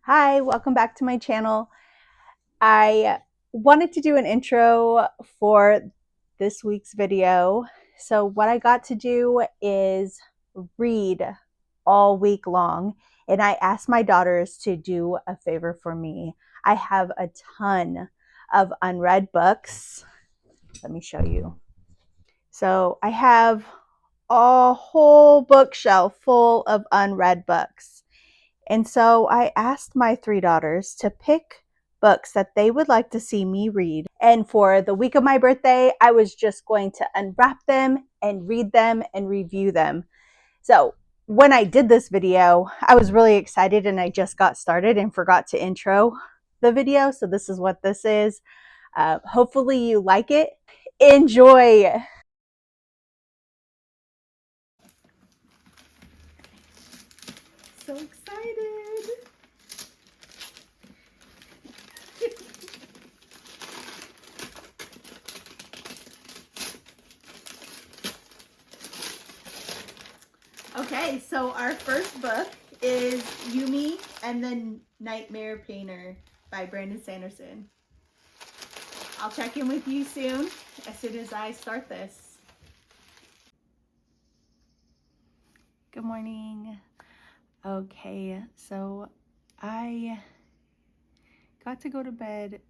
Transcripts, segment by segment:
Hi, welcome back to my channel. I wanted to do an intro for this week's video. So what I got to do is read all week long, and I asked my daughters to do a favor for me. I have a ton of unread books. Let me show you. So I have a whole bookshelf full of unread books. And so I asked my three daughters to pick books that they would like to see me read. And for the week of my birthday, I was just going to unwrap them and read them and review them. So when I did this video, I was really excited and I just got started and forgot to intro the video. So this is what this is. Hopefully you like it. Enjoy. So excited. Okay, so our first book is Yumi and the Nightmare Painter by Brandon Sanderson. I'll check in with you soon as I start this. Good morning. Okay, so I got to go to bed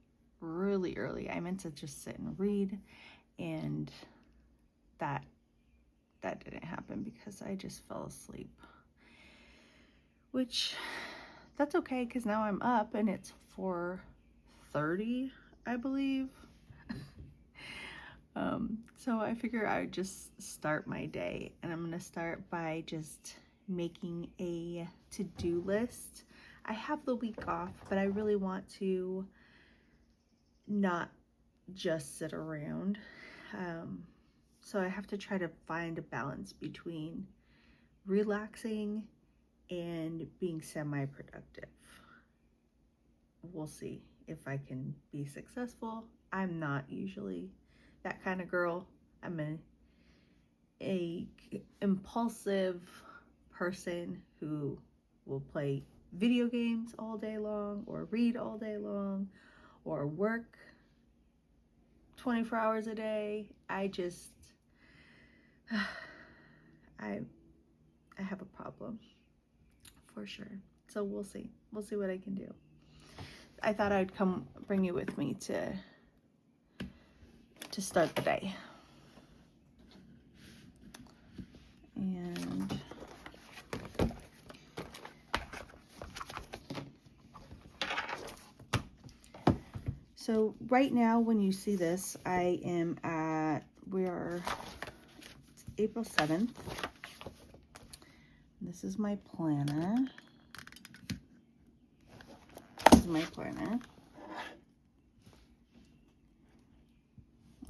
really early. I meant to just sit and read, and that didn't happen because I just fell asleep. Which that's okay because now I'm up and it's 4:30, I believe. So I figure I would just start my day, and I'm gonna start by just making a to-do list. I have the week off, but I really want to not just sit around. So I have to try to find a balance between relaxing and being semi-productive. We'll see if I can be successful. I'm not usually that kind of girl. I'm a impulsive person who will play video games all day long or read all day long or work 24 hours a day. I have a problem for sure. So we'll see. We'll see what I can do. I thought I'd come bring you with me to start the day. And so right now when you see this, I am at, it's April 7th. This is my planner.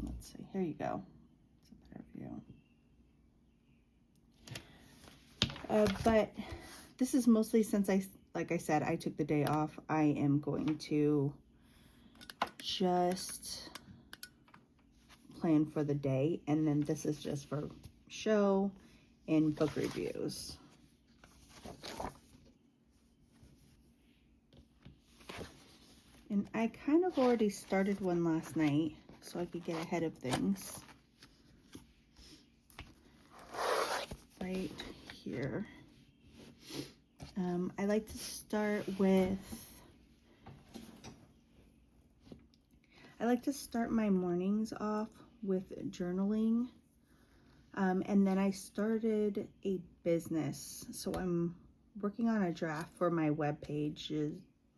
Let's see, here you go. It's a better view. But this is mostly since like I said, I took the day off. I am going to just plan for the day, and then this is just for show and book reviews. And I kind of already started one last night so I could get ahead of things. Right here. I like to start my mornings off with journaling. And then I started a business. So I'm working on a draft for my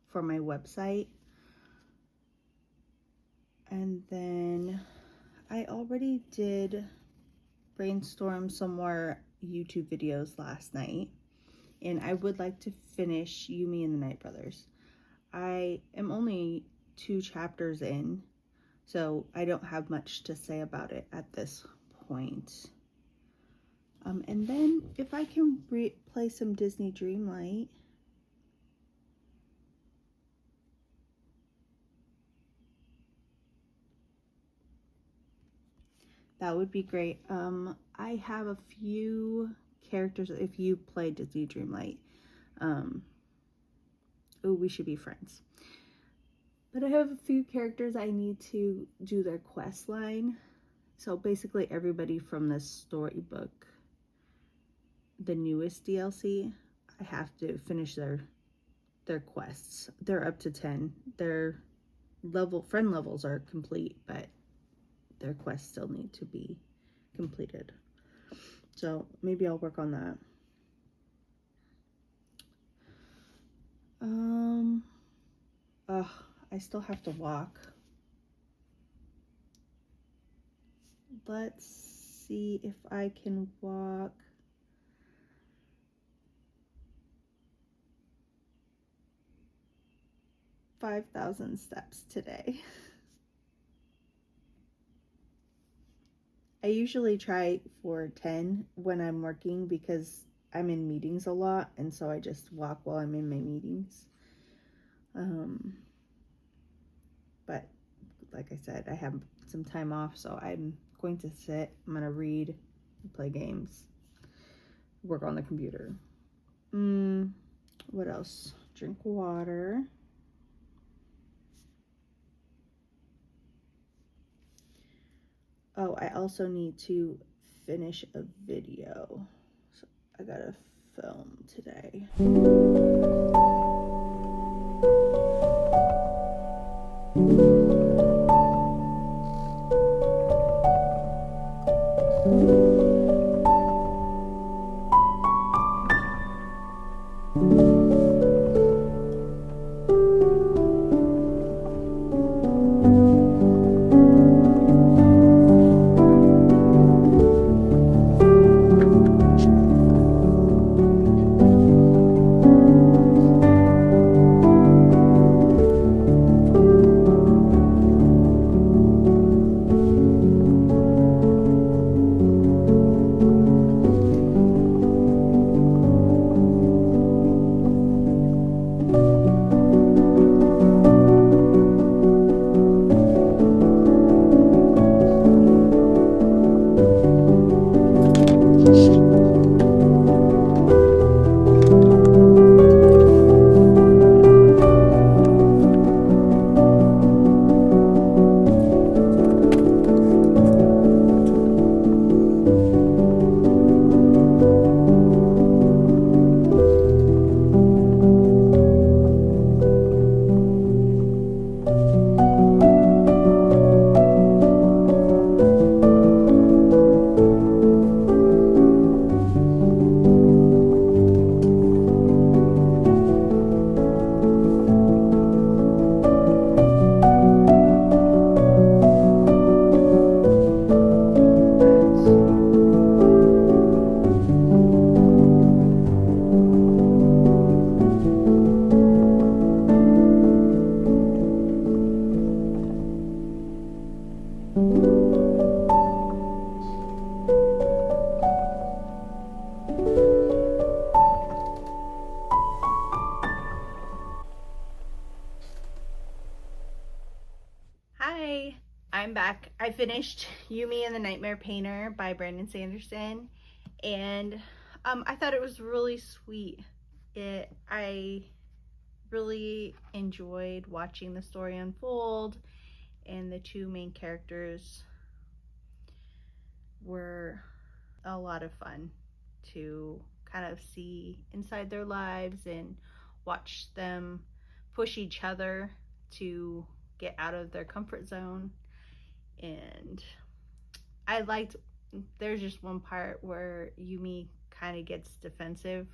for my website. And then I already did brainstorm some more YouTube videos last night. And I would like to finish Yumi and the Night Brothers. I am only 2 chapters in, so I don't have much to say about it at this point. And then if I can play some Disney Dreamlight. That would be great. I have a few characters, if you play Disney Dreamlight. oh, we should be friends. But I have a few characters I need to do their quest line. So basically everybody from this storybook, the newest DLC, I have to finish their quests. They're up to 10. Their friend levels are complete, but their quests still need to be completed. So maybe I'll work on that. I still have to walk. Let's see if I can walk 5,000 steps today. I usually try for 10 when I'm working because I'm in meetings a lot, and so I just walk while I'm in my meetings. But like I said, I have some time off, so I'm going to sit, I'm going to read, play games, work on the computer. What else? Drink water. Oh, I also need to finish a video. So I gotta film today. Hi, I'm back. I finished Yumi and the Nightmare Painter by Brandon Sanderson, and I thought it was really sweet. I really enjoyed watching the story unfold, and the two main characters were a lot of fun to kind of see inside their lives and watch them push each other to get out of their comfort zone. And I liked, there's just one part where Yumi kind of gets defensive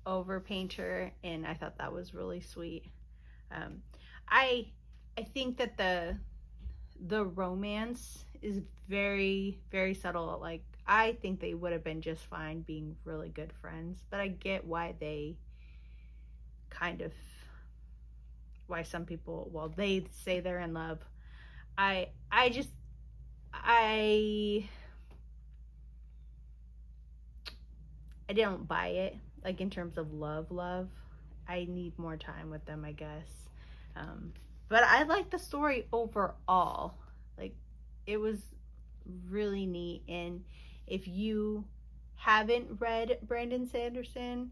over Painter, and I thought that was really sweet. I think that the romance is very, very subtle. Like, I think they would have been just fine being really good friends, but I get why they kind of, why some people, well, they say they're in love. I don't buy it, like, in terms of love. I need more time with them, I guess. But I like the story overall. Like, it was really neat. And if you haven't read Brandon Sanderson,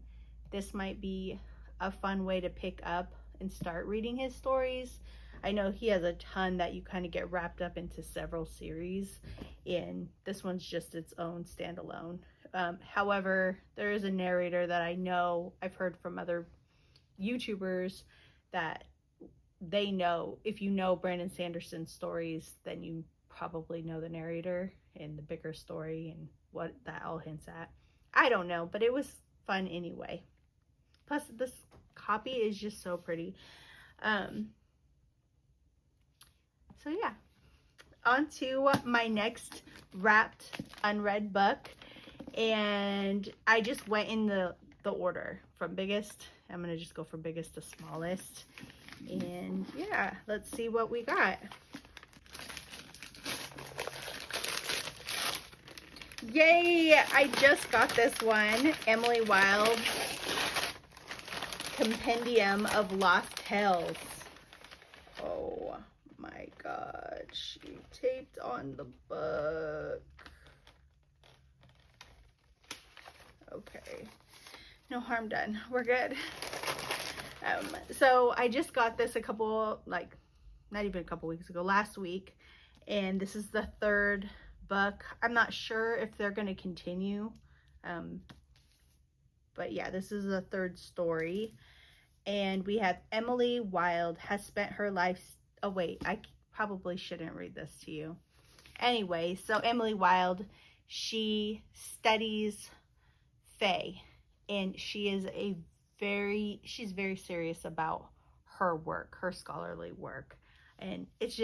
this might be a fun way to pick up and start reading his stories. I know he has a ton that you kind of get wrapped up into several series, and this one's just its own standalone. However, there is a narrator that I know I've heard from other YouTubers that they know, if you know Brandon Sanderson's stories, then you probably know the narrator and the bigger story and what that all hints at. I don't know, but it was fun anyway. Plus, this copy is just so pretty. So yeah, on to my next wrapped unread book, and I just went in the order from biggest. I'm gonna just go from biggest to smallest, and yeah, let's see what we got. Yay! I just got this one, Emily Wilde's Compendium of Lost Tales. Oh my god, she taped on the book. Okay, no harm done. We're good. So I just got this a couple, like, not even a couple weeks ago, last week, and this is the third book. I'm not sure if they're going to continue, but yeah, this is the third story. And we have Emily Wilde has spent her life, oh wait, I probably shouldn't read this to you. Anyway, so Emily Wilde, she studies Fae, and she's very serious about her work, her scholarly work. And it's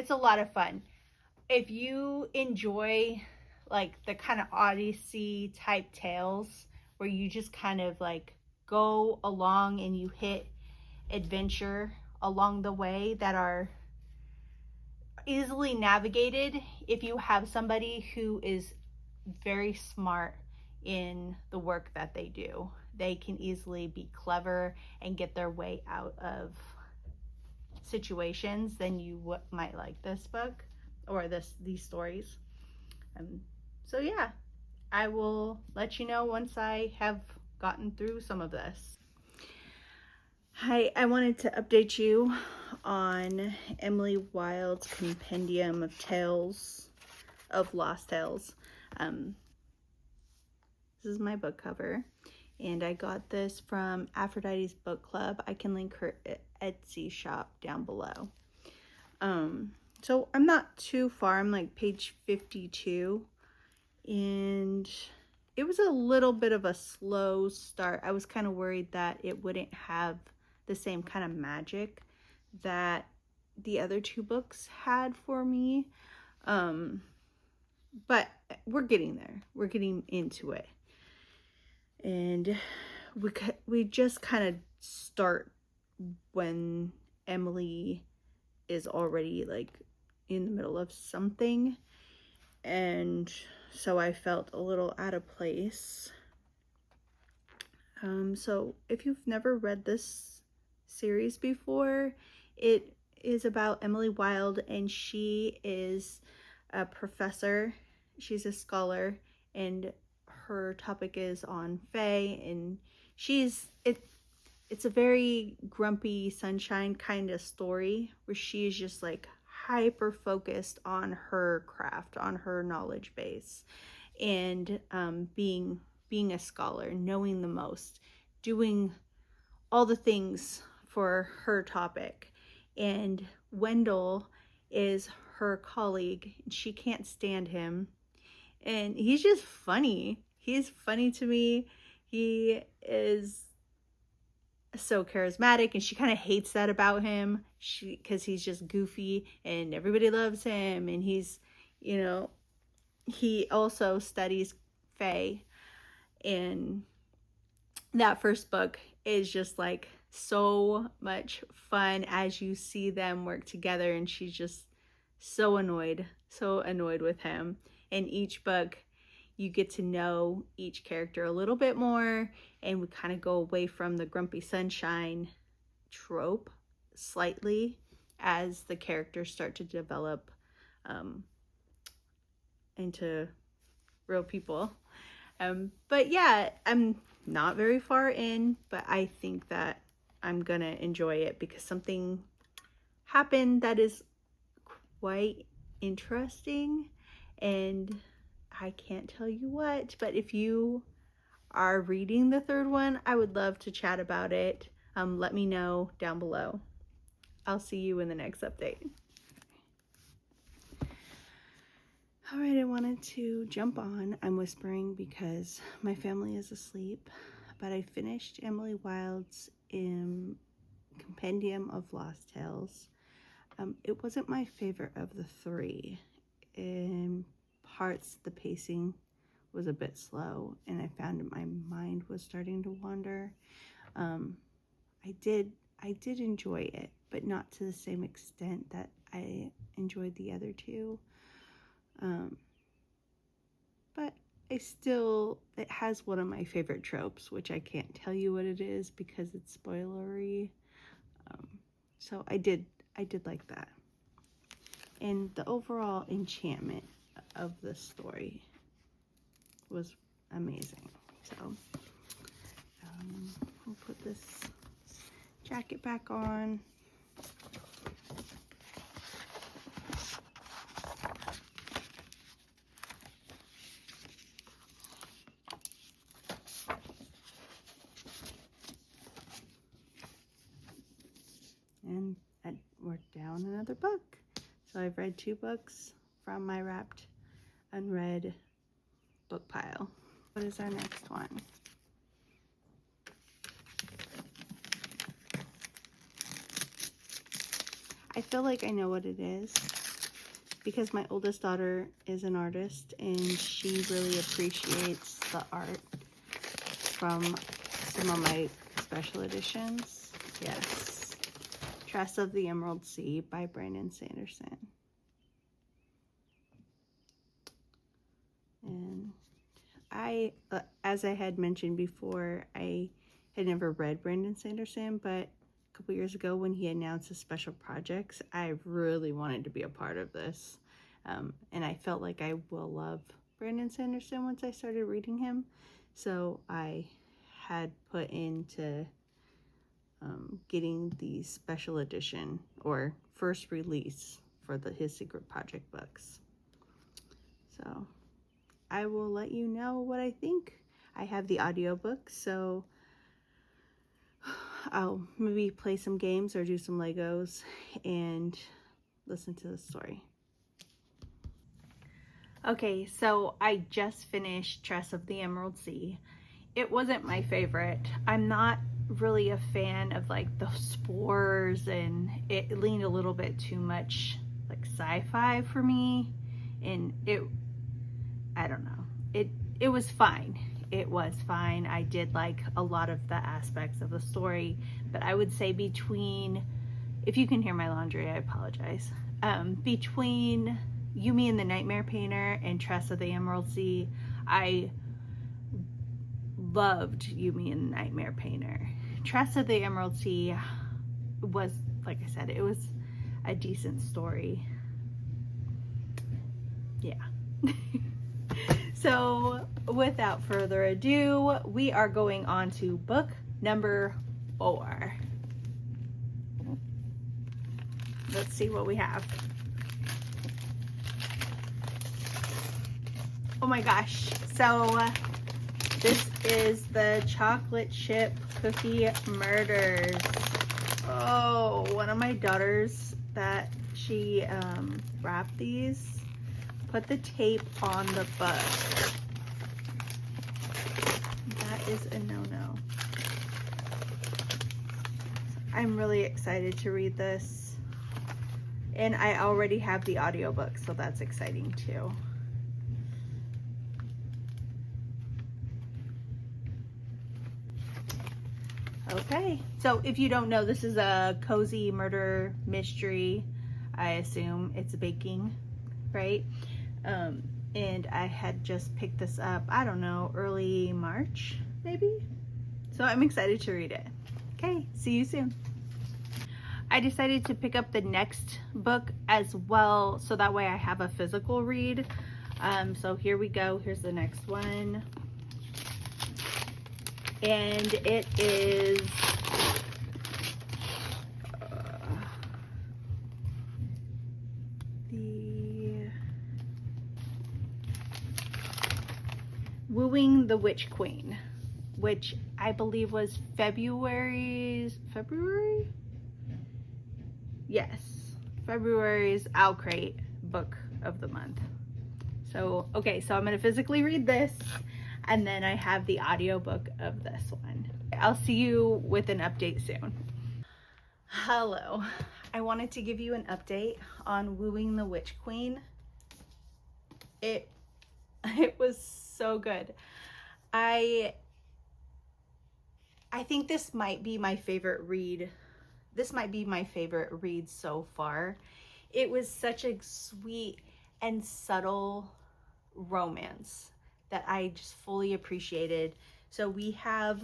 a lot of fun. If you enjoy like the kind of Odyssey type tales where you just kind of like go along and you hit adventure along the way that are easily navigated, if you have somebody who is very smart in the work that they do, they can easily be clever and get their way out of situations, then you might like this book or these stories. So yeah, I will let you know once I have gotten through some of this. Hi, I wanted to update you on Emily Wilde's Compendium of Tales of Lost Tales. This is my book cover, and I got this from Aphrodite's Book Club. I can link her Etsy shop down below. So I'm not too far. I'm like page 52, and it was a little bit of a slow start. I was kind of worried that it wouldn't have the same kind of magic that the other two books had for me. But we're getting there. We're getting into it. And we just kind of start when Emily is already like in the middle of something, and so I felt a little out of place. So if you've never read this series before, it is about Emily Wilde, and she is a professor. She's a scholar, and her topic is on Fae, and it's a very grumpy sunshine kind of story where she is just like hyper focused on her craft, on her knowledge base, and being a scholar, knowing the most, doing all the things for her topic. And Wendell is her colleague, and she can't stand him, and he's just funny. He's funny to me. He is so charismatic, and she kind of hates that about him, because he's just goofy and everybody loves him. And he's, he also studies Fae, and that first book is just like so much fun as you see them work together, and she's just so annoyed with him. In each book you get to know each character a little bit more, and we kind of go away from the grumpy sunshine trope slightly as the characters start to develop into real people. But yeah, not very far in, but I think that I'm gonna enjoy it because something happened that is quite interesting, and I can't tell you what, but if you are reading the third one, I would love to chat about it. Let me know down below. I'll see you in the next update. All right, I wanted to jump on. I'm whispering because my family is asleep, but I finished Emily Wilde's Compendium of Lost Tales. It wasn't my favorite of the three. In parts, the pacing was a bit slow, and I found my mind was starting to wander. I did enjoy it, but not to the same extent that I enjoyed the other two. But it has one of my favorite tropes, which I can't tell you what it is because it's spoilery. So I did like that. And the overall enchantment of the story was amazing. So we'll put this jacket back on. And we're down another book. So I've read 2 books from my wrapped, unread book pile. What is our next one? I feel like I know what it is because my oldest daughter is an artist and she really appreciates the art from some of my special editions. Yes. Tress of the Emerald Sea by Brandon Sanderson. And as I had mentioned before, I had never read Brandon Sanderson, but a couple years ago when he announced his special projects, I really wanted to be a part of this. And I felt like I will love Brandon Sanderson once I started reading him. So I had put into getting the special edition or first release for his secret project books. So I will let you know what I think. I have the audiobook, so I'll maybe play some games or do some Legos and listen to the story. Okay, so I just finished Tress of the Emerald Sea. It wasn't my favorite. I'm not really a fan of like the spores, and it leaned a little bit too much like sci-fi for me, and I don't know. It was fine. It was fine. I did like a lot of the aspects of the story, but I would say if you can hear my laundry, I apologize. Between Yumi and the Nightmare Painter and Tress of the Emerald Sea, I loved Yumi and the Nightmare Painter. Tress of the Emerald Sea was, like I said, it was a decent story. Yeah. So without further ado, we are going on to book number 4. Let's see what we have. Oh my gosh. So this is the Chocolate Chip Cookie Murders. Oh, one of my daughters that she wrapped these, put the tape on the book. That is a no-no. I'm really excited to read this. And I already have the audiobook, so that's exciting too. Okay, so if you don't know, this is a cozy murder mystery. I assume it's baking, right? And I had just picked this up, I don't know, early March, maybe? So I'm excited to read it. Okay, see you soon. I decided to pick up the next book as well, so that way I have a physical read. So here we go. Here's the next one. and it is the Wooing the Witch Queen, which I believe was February? Yes, February's Owlcrate book of the month. So, okay, so I'm going to physically read this, and then I have the audiobook of this one. I'll see you with an update soon. Hello. I wanted to give you an update on Wooing the Witch Queen. It was so good. I think this might be my favorite read. This might be my favorite read so far. It was such a sweet and subtle romance that I just fully appreciated. So we have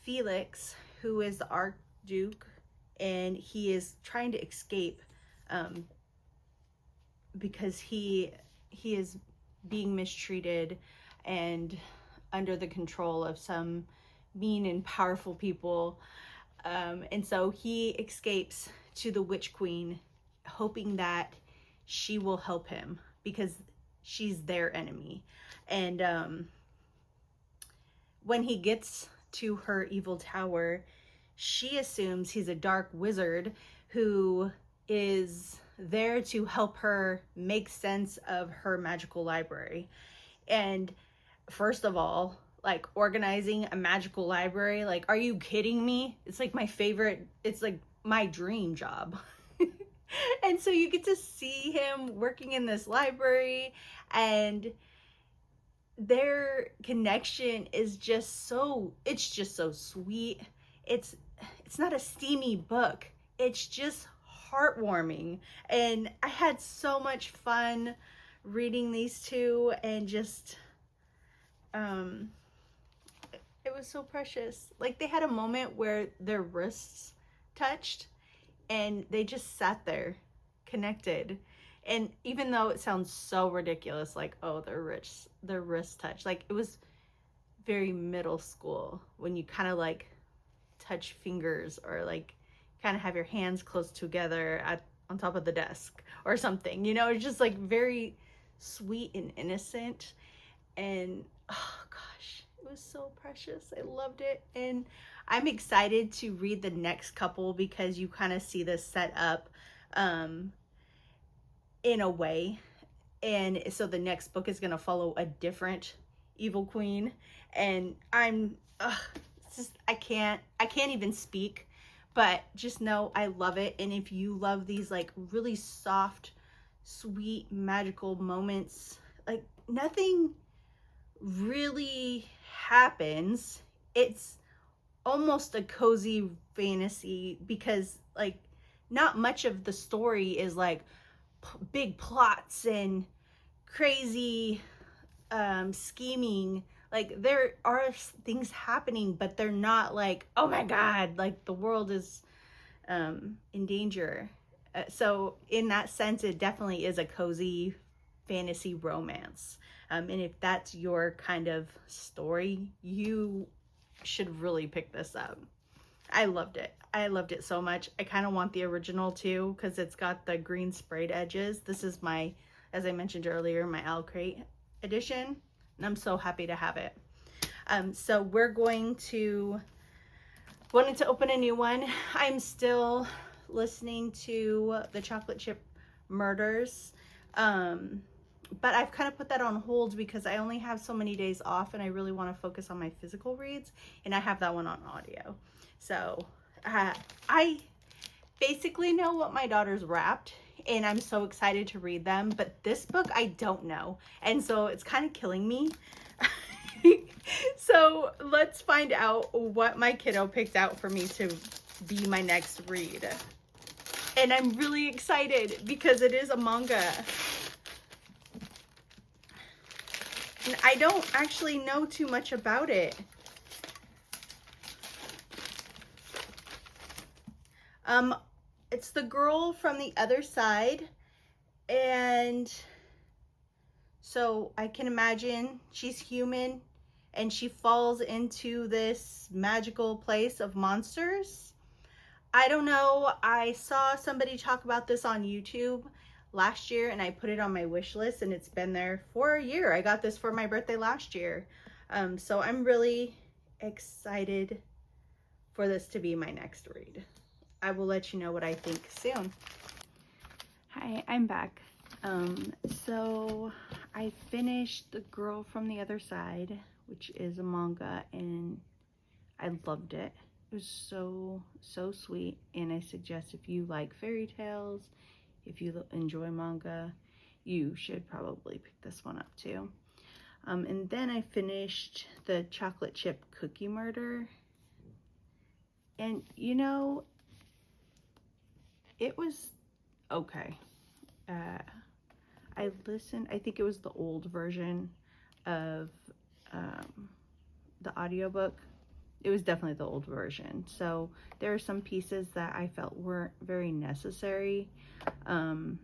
Felix, who is the Archduke, and he is trying to escape because he is being mistreated and under the control of some mean and powerful people. And so he escapes to the Witch Queen, hoping that she will help him because she's their enemy. And when he gets to her evil tower, she assumes he's a dark wizard who is there to help her make sense of her magical library. And first of all, like, organizing a magical library, like, are you kidding me? It's like my favorite, it's like my dream job. And so you get to see him working in this library, and their connection is just so, it's just so sweet. It's not a steamy book. It's just heartwarming. And I had so much fun reading these two, and just it was so precious. Like, they had a moment where their wrists touched and they just sat there connected. And even though it sounds so ridiculous, like, oh, their wrists touch, like, it was very middle school when you kind of like touch fingers, or like kind of have your hands close together on top of the desk or something, you know. It's just like very sweet and innocent. And oh gosh, it was so precious. I loved it. And I'm excited to read the next couple because you kind of see this set up in a way. And so the next book is going to follow a different evil queen. And it's just, I can't even speak, but just know I love it. And if you love these like really soft, sweet, magical moments, like nothing really happens. It's almost a cozy fantasy because like not much of the story is like big plots and crazy scheming. Like, there are things happening, but they're not like, oh my god, like the world is in danger. So in that sense, it definitely is a cozy fantasy romance. And if that's your kind of story, you should really pick this up. I loved it. I loved it so much. I kind of want the original too because it's got the green sprayed edges. This is my, as I mentioned earlier, my Owlcrate edition, and I'm so happy to have it. So we're wanted to open a new one. I'm still listening to the Chocolate Chip Murders, but I've kind of put that on hold because I only have so many days off and I really want to focus on my physical reads, and I have that one on audio. So I basically know what my daughter's wrapped, and I'm so excited to read them, but this book I don't know, and so it's kind of killing me. So let's find out what my kiddo picked out for me to be my next read. And I'm really excited because it is a manga. And I don't actually know too much about it. It's the girl from the other side, and so I can imagine she's human, and she falls into this magical place of monsters. I don't know. I saw somebody talk about this on YouTube last year and I put it on my wish list and it's been there for a year. I got this for my birthday last year. So I'm really excited for this to be my next read. I will let you know what I think soon. Hi, I'm back. So I finished The Girl from the Other Side, which is a manga, and I loved it. It was so sweet, and I suggest if you like fairy tales, if you enjoy manga, you should probably pick this one up too. And then I finished The Chocolate Chip Cookie Murder, and you know, it was okay. I listened, I think it was the old version of the audiobook. It was definitely the old version. So there are some pieces that I felt weren't very necessary. And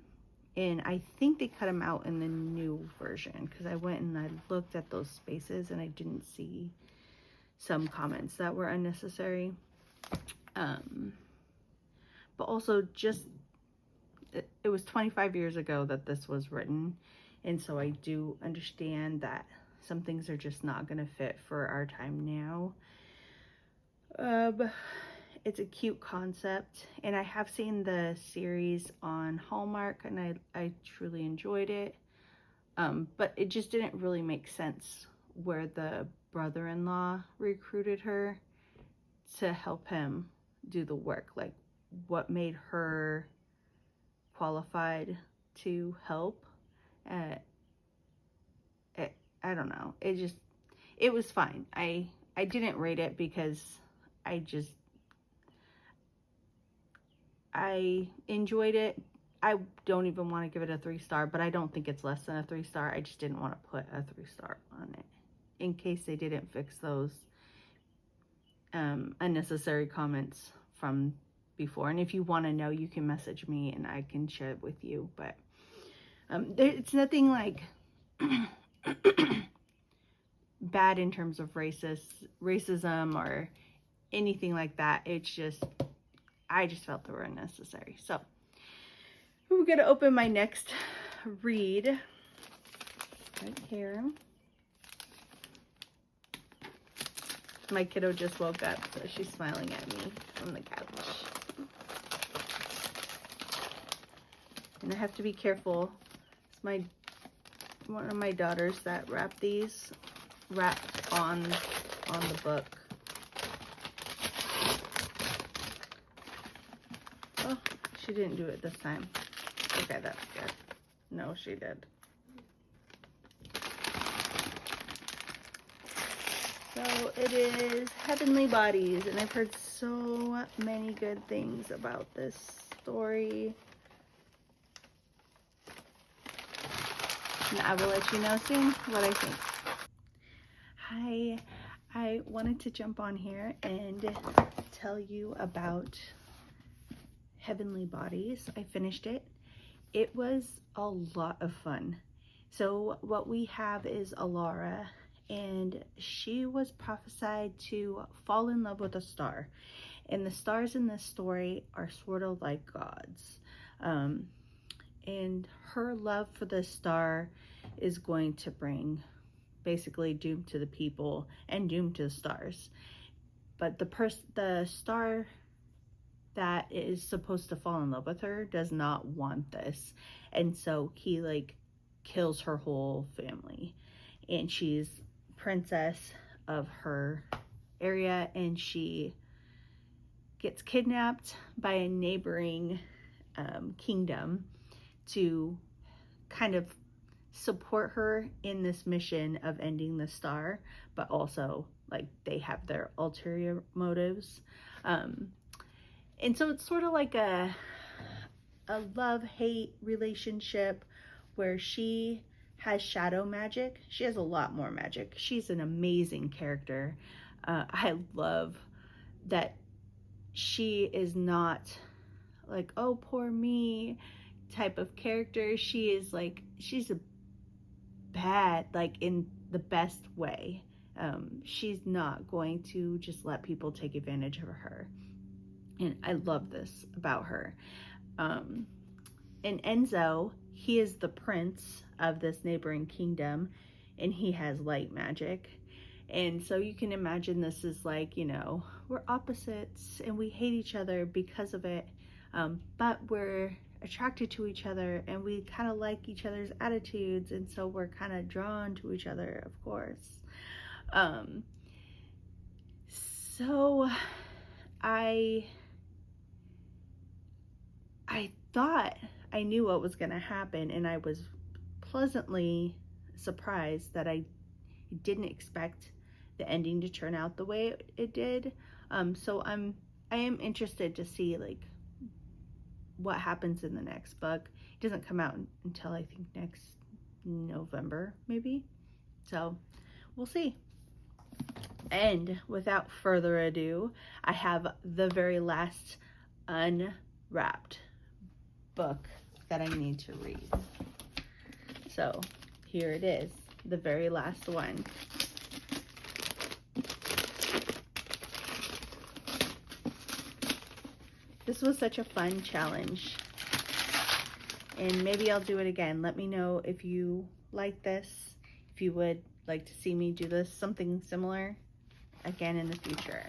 I think they cut them out in the new version because I went and I looked at those spaces and I didn't see some comments that were unnecessary. But also just, it was 25 years ago that this was written. And so I do understand that some things are just not going to fit for our time now. It's a cute concept, and I have seen the series on Hallmark, and I truly enjoyed it. But it just didn't really make sense where the brother-in-law recruited her to help him do the work. Like, what made her qualified to help? I don't know. It was fine. I didn't rate it because I enjoyed it. I don't even want to give it a 3-star, but I don't think it's less than a 3-star. I just didn't want to put a 3-star on it in case they didn't fix those unnecessary comments from before. And if you want to know, you can message me and I can share it with you. But it's nothing like bad in terms of racism or anything like that. It's just, I just felt they were unnecessary. So we're going to open my next read right here. My kiddo just woke up, so she's smiling at me from the couch. And I have to be careful. It's one of my daughters that wrapped on the book. Oh, she didn't do it this time. Okay, that's good. No, she did. So it is Heavenly Bodies, and I've heard so many good things about this story. And I will let you know soon what I think. Hi, I wanted to jump on here and tell you about Heavenly Bodies. I finished it. It was a lot of fun. So what we have is Alara, and she was prophesied to fall in love with a star. And the stars in this story are sort of like gods. And her love for the star is going to bring basically doom to the people and doom to the stars. But the star that is supposed to fall in love with her does not want this, and so he like kills her whole family, and she's princess of her area, and she gets kidnapped by a neighboring kingdom to kind of support her in this mission of ending the star, but also like they have their ulterior motives. And so it's sort of like a love-hate relationship where she has shadow magic. She has a lot more magic. She's an amazing character. I love that she is not like, oh, poor me type of character. She is like, she's a bad, like in the best way. She's not going to just let people take advantage of her. And I love this about her. And Enzo, he is the prince of this neighboring kingdom, and he has light magic. And so you can imagine this is like, we're opposites and we hate each other because of it. But we're attracted to each other and we kind of like each other's attitudes. And so we're kind of drawn to each other, of course. So I thought I knew what was going to happen, and I was pleasantly surprised that I didn't expect the ending to turn out the way it did. So I am interested to see like what happens in the next book. It doesn't come out until I think next November, maybe. So we'll see. And without further ado, I have the very last Unwrapped book that I need to read. So here it is, the very last one. This was such a fun challenge, and maybe I'll do it again. Let me know if you like this, if you would like to see me do this, something similar again in the future.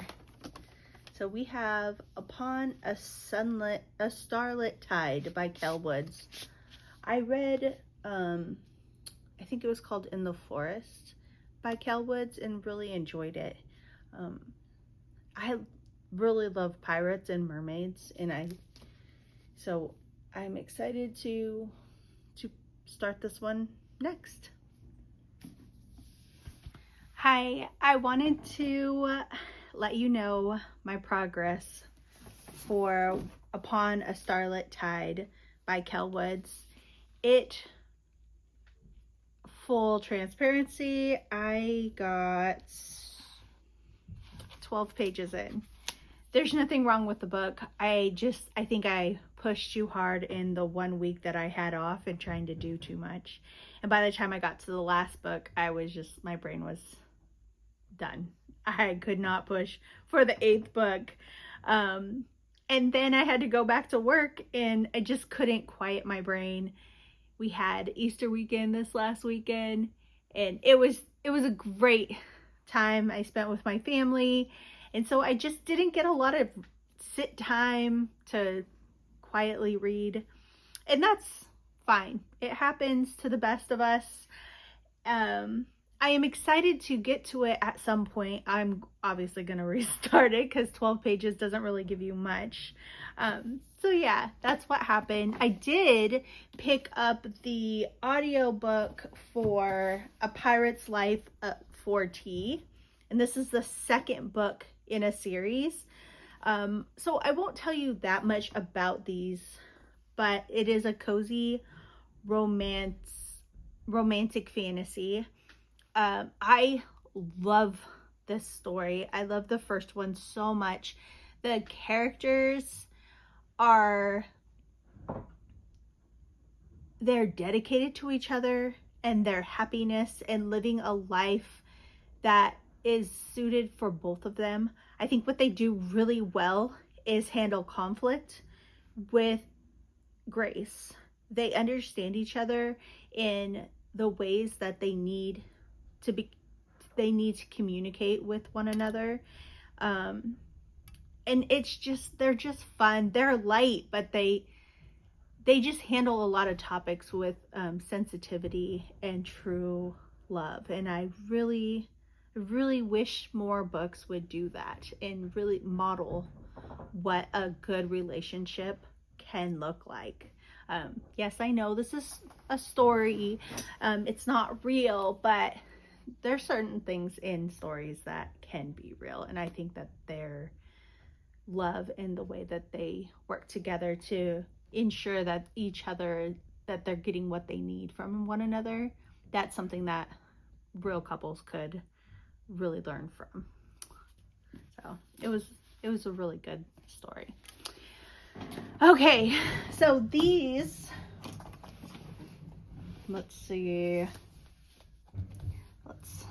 So we have Upon a Starlit Tide by Kel Woods. I read, I think it was called In the Forest by Kel Woods, and really enjoyed it. I really love pirates and mermaids, and so I'm excited to start this one next. Hi, I wanted to let you know my progress for Upon a Starlit Tide by Kel Woods. Full transparency, I got 12 pages in. There's nothing wrong with the book. I think I pushed too hard in the 1 week that I had off and trying to do too much. And by the time I got to the last book, my brain was done. I could not push for the 8th book. And then I had to go back to work, and I just couldn't quiet my brain. We had Easter weekend this last weekend, and it was a great time I spent with my family. And so I just didn't get a lot of sit time to quietly read. And that's fine. It happens to the best of us. I am excited to get to it at some point. I'm obviously going to restart it because 12 pages doesn't really give you much. So yeah, that's what happened. I did pick up the audiobook for A Pirate's Life for Tea. And this is the second book in a series. So I won't tell you that much about these, but it is a cozy romantic fantasy. I love this story. I love the first one so much. The characters they're dedicated to each other and their happiness and living a life that is suited for both of them. I think what they do really well is handle conflict with grace. They understand each other in the ways that they need to communicate with one another. And they're just fun. They're light, but they just handle a lot of topics with sensitivity and true love. And I really wish more books would do that and really model what a good relationship can look like. Yes, I know this is a story. It's not real, but there's certain things in stories that can be real. And I think that their love and the way that they work together to ensure that that they're getting what they need from one another, that's something that real couples could really learn from. So it was a really good story. Okay, so these, let's see, let's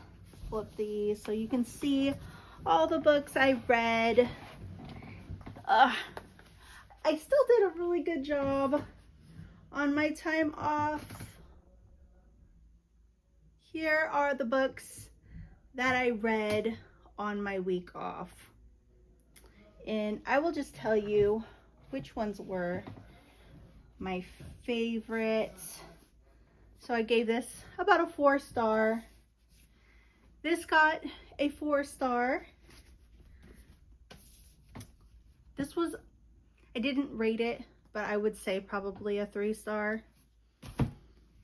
flip these so you can see all the books I read. I still did a really good job on my time off. Here are the books that I read on my week off. And I will just tell you which ones were my favorites. So I gave this about a 4-star. This got a 4-star. This was, I didn't rate it, but I would say probably a 3-star.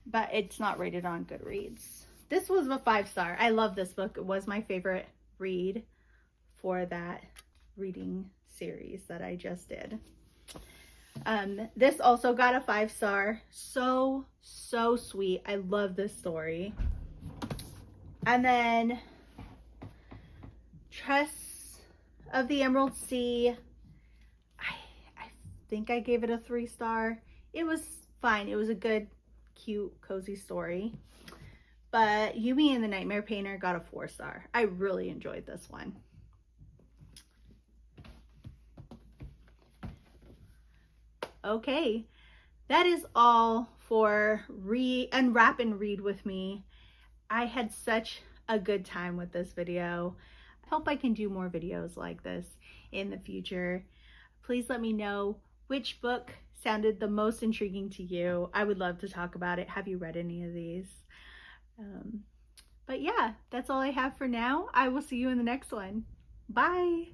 But it's not rated on Goodreads. This was a 5-star. I love this book. It was my favorite read for that reading series that I just did. This also got a 5-star. So sweet. I love this story. And then Tress of the Emerald Sea. I think I gave it a 3-star. It was fine. It was a good, cute, cozy story. But Yumi and the Nightmare Painter got a 4-star. I really enjoyed this one. Okay, that is all for Unwrap and Read with me. I had such a good time with this video. I hope I can do more videos like this in the future. Please let me know which book sounded the most intriguing to you. I would love to talk about it. Have you read any of these? But yeah, that's all I have for now. I will see you in the next one. Bye.